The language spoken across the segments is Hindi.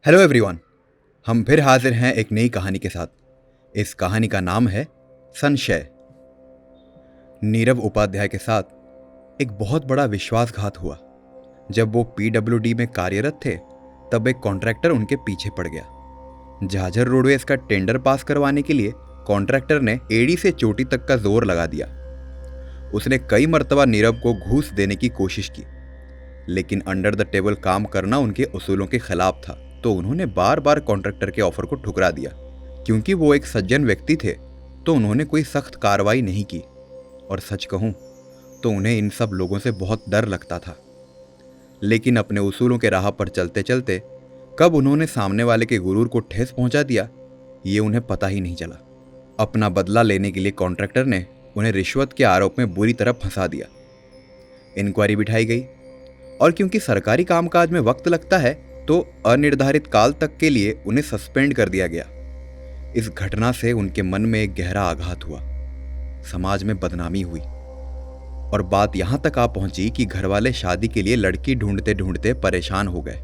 Hello everyone. हम फिर हाजिर हैं एक नई कहानी के साथ। इस कहानी का नाम है संशय। नीरव उपाध्याय के साथ एक बहुत बड़ा विश्वासघात हुआ। जब वो पीडब्ल्यूडी में कार्यरत थे तब एक कॉन्ट्रैक्टर उनके पीछे पड़ गया। झाझर रोडवेज का टेंडर पास करवाने के लिए कॉन्ट्रैक्टर ने एड़ी से चोटी तक का जोर लगा दिया। उसने कई मर्तबा नीरव को घूस देने की कोशिश की, लेकिन अंडर द टेबल काम करना उनके उसूलों के खिलाफ था, तो उन्होंने बार बार कॉन्ट्रैक्टर के ऑफर को ठुकरा दिया। क्योंकि वो एक सज्जन व्यक्ति थे तो उन्होंने कोई सख्त कार्रवाई नहीं की, और सच कहूं तो उन्हें इन सब लोगों से बहुत डर लगता था। लेकिन अपने उसूलों के राह पर चलते चलते कब उन्होंने सामने वाले के गुरूर को ठेस पहुंचा दिया, ये उन्हें पता ही नहीं चला। अपना बदला लेने के लिए कॉन्ट्रैक्टर ने उन्हें रिश्वत के आरोप में बुरी तरह फंसा दिया। इंक्वायरी बिठाई गई, और क्योंकि सरकारी कामकाज में वक्त लगता है तो अनिर्धारित काल तक के लिए उन्हें सस्पेंड कर दिया गया। इस घटना से उनके मन में एक गहरा आघात हुआ, समाज में बदनामी हुई, और बात यहां तक आ पहुंची कि घरवाले शादी के लिए लड़की ढूंढते ढूंढते परेशान हो गए।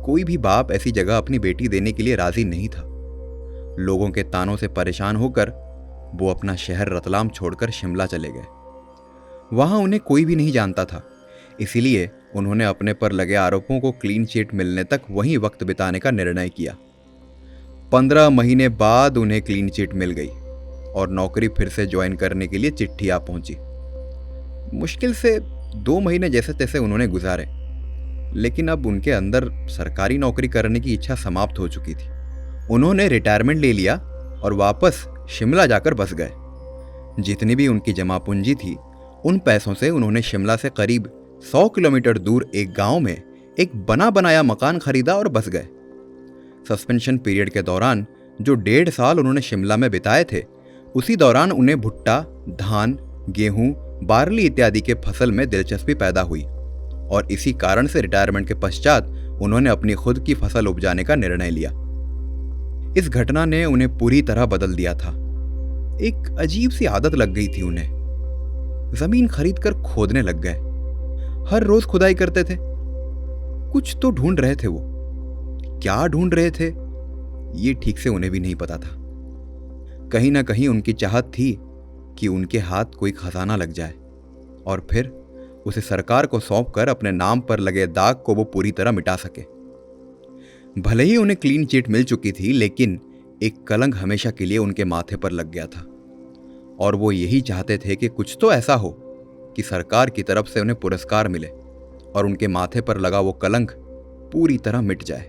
कोई भी बाप ऐसी जगह अपनी बेटी देने के लिए राजी नहीं था। लोगों के तानों से परेशान होकर वो अपना शहर रतलाम छोड़कर शिमला चले गए। वहां उन्हें कोई भी नहीं जानता था, इसीलिए उन्होंने अपने पर लगे आरोपों को क्लीन चिट मिलने तक वहीं वक्त बिताने का निर्णय किया। 15 महीने बाद उन्हें क्लीन चिट मिल गई और नौकरी फिर से ज्वाइन करने के लिए चिट्ठी आ पहुंची। मुश्किल से 2 महीने जैसे तैसे उन्होंने गुजारे, लेकिन अब उनके अंदर सरकारी नौकरी करने की इच्छा समाप्त हो चुकी थी। उन्होंने रिटायरमेंट ले लिया और वापस शिमला जाकर बस गए। जितनी भी उनकी जमा पूंजी थी, उन पैसों से उन्होंने शिमला से करीब 100 किलोमीटर दूर एक गांव में एक बना बनाया मकान खरीदा और बस गए। सस्पेंशन पीरियड के दौरान जो 1.5 साल उन्होंने शिमला में बिताए थे, उसी दौरान उन्हें भुट्टा, धान, गेहूं, बार्ली इत्यादि के फसल में दिलचस्पी पैदा हुई, और इसी कारण से रिटायरमेंट के पश्चात उन्होंने अपनी खुद की फसल उपजाने का निर्णय लिया। इस घटना ने उन्हें पूरी तरह बदल दिया था। एक अजीब सी आदत लग गई थी उन्हें। जमीन खरीदकर खोदने लग गए। हर रोज खुदाई करते थे। कुछ तो ढूंढ रहे थे वो। क्या ढूंढ रहे थे ये ठीक से उन्हें भी नहीं पता था। कहीं ना कहीं उनकी चाहत थी कि उनके हाथ कोई खजाना लग जाए और फिर उसे सरकार को सौंपकर अपने नाम पर लगे दाग को वो पूरी तरह मिटा सके। भले ही उन्हें क्लीन चिट मिल चुकी थी, लेकिन एक कलंक हमेशा के लिए उनके माथे पर लग गया था, और वो यही चाहते थे कि कुछ तो ऐसा हो कि सरकार की तरफ से उन्हें पुरस्कार मिले और उनके माथे पर लगा वो कलंक पूरी तरह मिट जाए।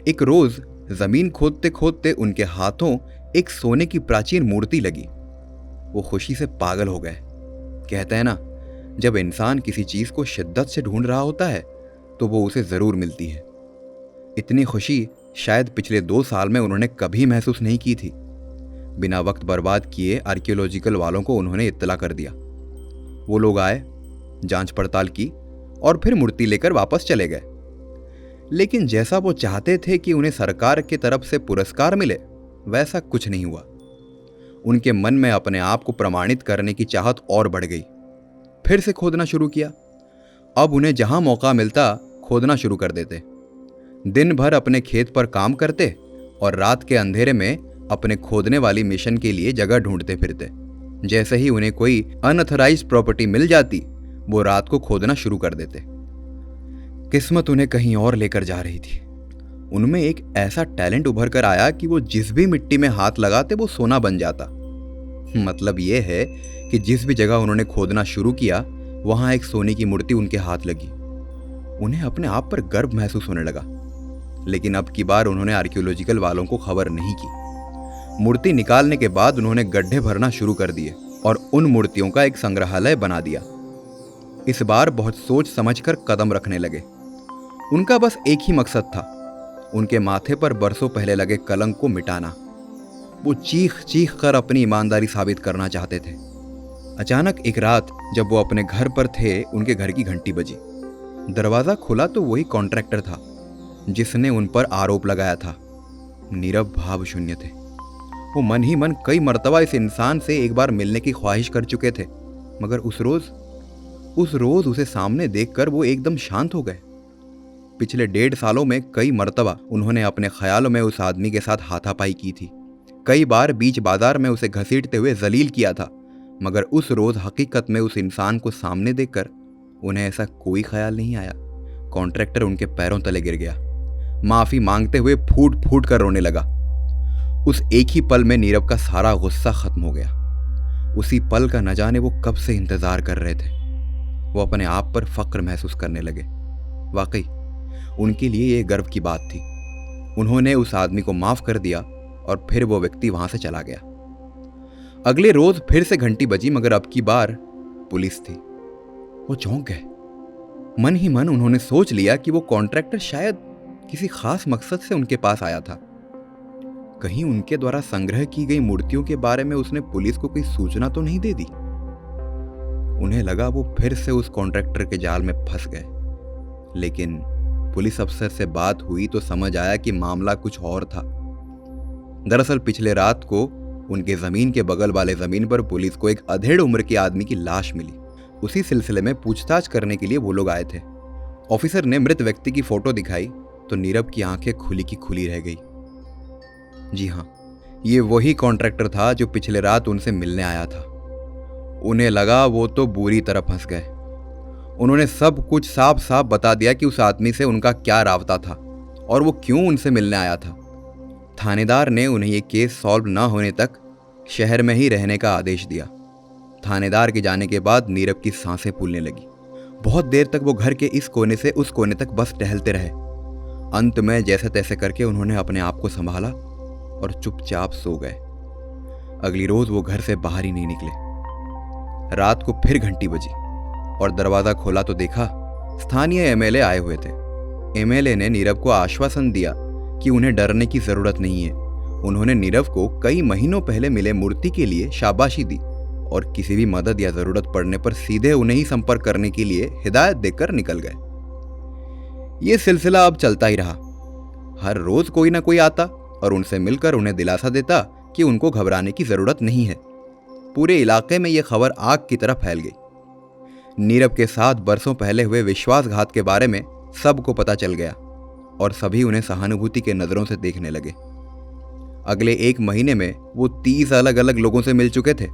एक रोज जमीन खोदते खोदते उनके हाथों एक सोने की प्राचीन मूर्ति लगी। वो खुशी से पागल हो गए। कहते हैं ना, जब इंसान किसी चीज को शिद्दत से ढूंढ रहा होता है तो वो उसे जरूर मिलती है। इतनी खुशी शायद पिछले 2 साल में उन्होंने कभी महसूस नहीं की थी। बिना वक्त बर्बाद किए आर्कियोलॉजिकल वालों को उन्होंने इत्तला कर दिया। वो लोग आए, जांच पड़ताल की और फिर मूर्ति लेकर वापस चले गए। लेकिन जैसा वो चाहते थे कि उन्हें सरकार की तरफ से पुरस्कार मिले, वैसा कुछ नहीं हुआ। उनके मन में अपने आप को प्रमाणित करने की चाहत और बढ़ गई। फिर से खोदना शुरू किया। अब उन्हें जहां मौका मिलता खोदना शुरू कर देते। दिन भर अपने खेत पर काम करते और रात के अंधेरे में अपने खोदने वाली मिशन के लिए जगह ढूंढते फिरते। जैसे ही उन्हें कोई अनऑथराइज्ड प्रॉपर्टी मिल जाती, वो रात को खोदना शुरू कर देते। किस्मत उन्हें कहीं और लेकर जा रही थी। उनमें एक ऐसा टैलेंट उभर कर आया कि वो जिस भी मिट्टी में हाथ लगाते वो सोना बन जाता। मतलब ये है कि जिस भी जगह उन्होंने खोदना शुरू किया, वहां एक सोने की मूर्ति उनके हाथ लगी। उन्हें अपने आप पर गर्व महसूस होने लगा। लेकिन अब की बार उन्होंने आर्कियोलॉजिकल वालों को खबर नहीं की। मूर्ति निकालने के बाद उन्होंने गड्ढे भरना शुरू कर दिए और उन मूर्तियों का एक संग्रहालय बना दिया। इस बार बहुत सोच समझकर कदम रखने लगे। उनका बस एक ही मकसद था, उनके माथे पर बरसों पहले लगे कलंक को मिटाना। वो चीख चीख कर अपनी ईमानदारी साबित करना चाहते थे। अचानक एक रात जब वो अपने घर पर थे, उनके घर की घंटी बजी। दरवाजा खुला तो वही कॉन्ट्रैक्टर था जिसने उन पर आरोप लगाया था। नीरव भाव शून्य थे। वो मन ही मन कई मर्तबा इस इंसान से एक बार मिलने की ख्वाहिश कर चुके थे, मगर उस रोज उसे सामने देखकर वो एकदम शांत हो गए। पिछले 1.5 सालों में कई मर्तबा उन्होंने अपने ख्यालों में उस आदमी के साथ हाथापाई की थी। कई बार बीच बाजार में उसे घसीटते हुए जलील किया था, मगर उस रोज हकीकत में उस इंसान को सामने देखकर उन्हें ऐसा कोई ख्याल नहीं आया। कॉन्ट्रैक्टर उनके पैरों तले गिर गया, माफी मांगते हुए फूट फूट कर रोने लगा। उस एक ही पल में नीरव का सारा गुस्सा खत्म हो गया। उसी पल का न जाने वो कब से इंतजार कर रहे थे। वो अपने आप पर फक्र महसूस करने लगे। वाकई उनके लिए ये गर्व की बात थी। उन्होंने उस आदमी को माफ कर दिया और फिर वो व्यक्ति वहां से चला गया। अगले रोज फिर से घंटी बजी, मगर अब की बार पुलिस थी। वो चौंक गए। मन ही मन उन्होंने सोच लिया कि वो कॉन्ट्रैक्टर शायद किसी खास मकसद से उनके पास आया था। कहीं उनके द्वारा संग्रह की गई मूर्तियों के बारे में उसने पुलिस को कोई सूचना तो नहीं दे दी। उन्हें लगा वो फिर से उस कॉन्ट्रैक्टर के जाल में फंस गए। लेकिन पुलिस अफसर से बात हुई तो समझ आया कि मामला कुछ और था। दरअसल पिछले रात को उनके जमीन के बगल वाले जमीन पर पुलिस को एक अधेड़ उम्र के आदमी की लाश मिली। उसी सिलसिले में पूछताछ करने के लिए वो लोग आए थे। ऑफिसर ने मृत व्यक्ति की फोटो दिखाई तो नीरव की आंखें खुली की खुली रह गई। जी हाँ, ये वही कॉन्ट्रैक्टर था जो पिछले रात उनसे मिलने आया था। उन्हें लगा वो तो बुरी तरह फंस गए। उन्होंने सब कुछ साफ साफ बता दिया कि उस आदमी से उनका क्या राबता था और वो क्यों उनसे मिलने आया था। थानेदार ने उन्हें ये केस सॉल्व ना होने तक शहर में ही रहने का आदेश दिया। थानेदार के जाने के बाद नीरव की सांसें फूलने लगी। बहुत देर तक वो घर के इस कोने से उस कोने तक बस टहलते रहे। अंत में जैसे तैसे करके उन्होंने अपने आप को संभाला और चुपचाप सो गए। अगली रोज वो घर से बाहर ही नहीं निकले। रात को फिर घंटी बजी और दरवाजा खोला तो देखा स्थानीय एमएलए आए हुए थे। एमएलए ने नीरव को आश्वासन दिया कि उन्हें डरने की जरूरत नहीं है। उन्होंने नीरव को कई महीनों पहले मिले मूर्ति के लिए शाबाशी दी और किसी भी मदद या जरूरत पड़ने पर सीधे उन्हें ही संपर्क करने के लिए हिदायत देकर निकल गए। ये सिलसिला अब चलता ही रहा। हर रोज कोई ना कोई आता और उनसे मिलकर उन्हें दिलासा देता कि उनको घबराने की जरूरत नहीं है। पूरे इलाके में यह खबर आग की तरह फैल गई। नीरव के साथ बरसों पहले हुए विश्वासघात के बारे में सबको पता चल गया और सभी उन्हें सहानुभूति के नजरों से देखने लगे। अगले 1 महीने में वो 30 अलग अलग लोगों से मिल चुके थे।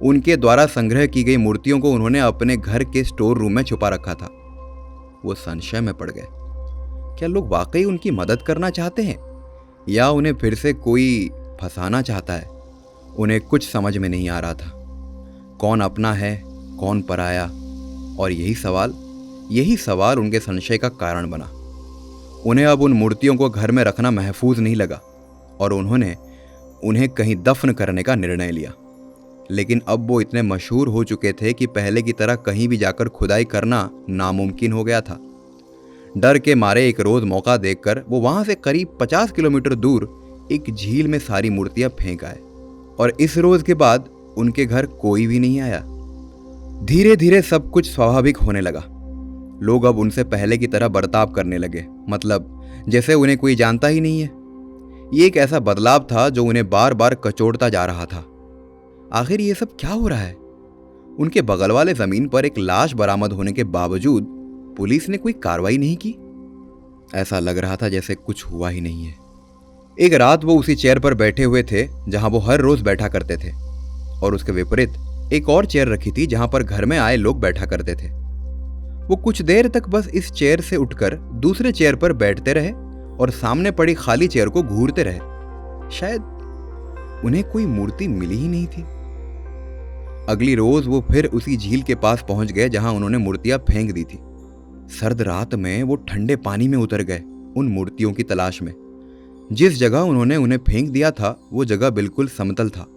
उनके द्वारा संग्रह की गई मूर्तियों को उन्होंने अपने घर के स्टोर रूम में छुपा रखा था। वो संशय में पड़ गए। क्या लोग वाकई उनकी मदद करना चाहते हैं या उन्हें फिर से कोई फंसाना चाहता है? उन्हें कुछ समझ में नहीं आ रहा था। कौन अपना है, कौन पराया? और यही सवाल उनके संशय का कारण बना। उन्हें अब उन मूर्तियों को घर में रखना महफूज नहीं लगा और उन्होंने उन्हें कहीं दफन करने का निर्णय लिया। लेकिन अब वो इतने मशहूर हो चुके थे कि पहले की तरह कहीं भी जाकर खुदाई करना नामुमकिन हो गया था। डर के मारे एक रोज मौका देखकर वो वहां से करीब 50 किलोमीटर दूर एक झील में सारी मूर्तियां फेंक आए और इस रोज के बाद उनके घर कोई भी नहीं आया। धीरे धीरे सब कुछ स्वाभाविक होने लगा। लोग अब उनसे पहले की तरह बर्ताव करने लगे, मतलब जैसे उन्हें कोई जानता ही नहीं है। ये एक ऐसा बदलाव था जो उन्हें बार बार कचोड़ता जा रहा था। आखिर ये सब क्या हो रहा है? उनके बगल वाले जमीन पर एक लाश बरामद होने के बावजूद पुलिस ने कोई कार्रवाई नहीं की। ऐसा लग रहा था जैसे कुछ हुआ ही नहीं है। एक रात वो उसी चेयर पर बैठे हुए थे जहां वो हर रोज बैठा करते थे और उसके विपरीत एक और चेयर रखी थी जहां पर घर में आए लोग बैठा करते थे। वो कुछ देर तक बस इस चेयर से उठकर दूसरे चेयर पर बैठते रहे और सामने पड़ी खाली चेयर को घूरते रहे। शायद उन्हें कोई मूर्ति मिली ही नहीं थी। अगली रोज वो फिर उसी झील के पास पहुंच गए जहां उन्होंने मूर्तियां फेंक दी थी। सर्द रात में वो ठंडे पानी में उतर गए उन मूर्तियों की तलाश में। जिस जगह उन्होंने उन्हें फेंक दिया था वो जगह बिल्कुल समतल था।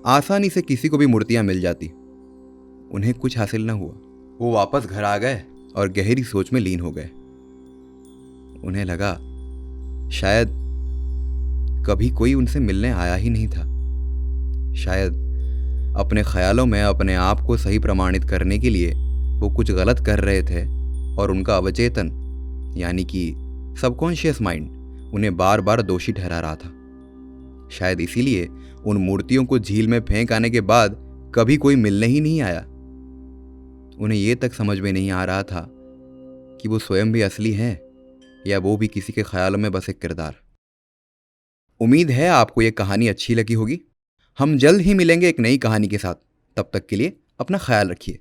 आसानी से किसी को भी मूर्तियां मिल जाती। उन्हें कुछ हासिल न हुआ। वो वापस घर आ गए और गहरी सोच में लीन हो गए। उन्हें लगा शायद कभी कोई उनसे मिलने आया ही नहीं था। शायद अपने ख्यालों में अपने आप को सही प्रमाणित करने के लिए वो कुछ गलत कर रहे थे और उनका अवचेतन यानी कि सबकॉन्शियस माइंड उन्हें बार बार दोषी ठहरा रहा था। शायद इसीलिए उन मूर्तियों को झील में फेंक आने के बाद कभी कोई मिलने ही नहीं आया। उन्हें यह तक समझ में नहीं आ रहा था कि वो स्वयं भी असली हैं या वो भी किसी के ख्यालों में बस एक किरदार। उम्मीद है आपको ये कहानी अच्छी लगी होगी। हम जल्द ही मिलेंगे एक नई कहानी के साथ। तब तक के लिए अपना ख्याल रखिए।